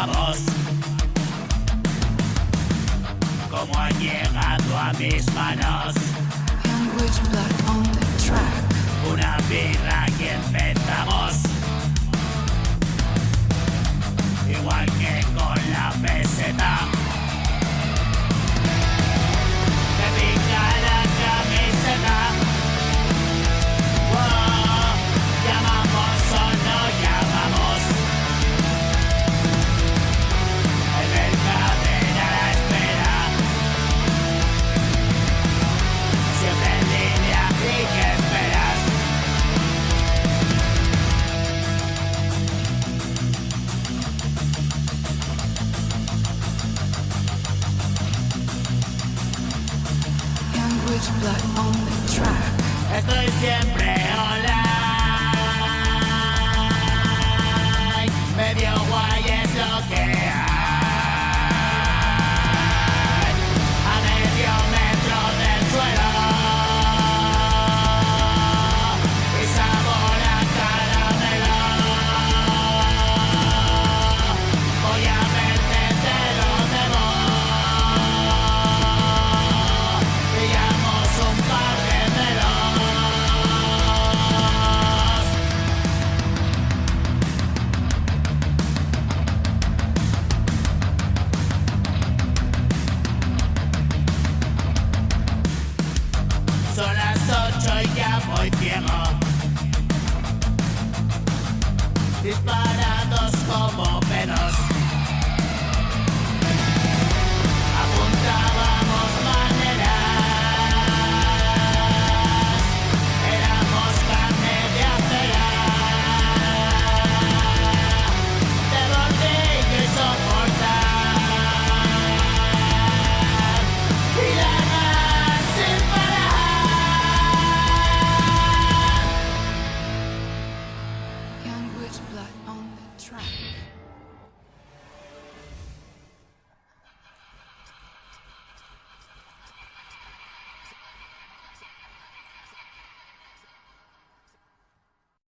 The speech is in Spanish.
vos. Como han llegado a mis manos. Language blood on the track. Una birra que empezamos. Igual que con la peseta. Me pica la camiseta. Wow, llamamos o no llamamos. El mercader a la espera. Siempre en línea y que esperas. Language blood on the track. Estoy siempre online. Medio guay es lo que hay.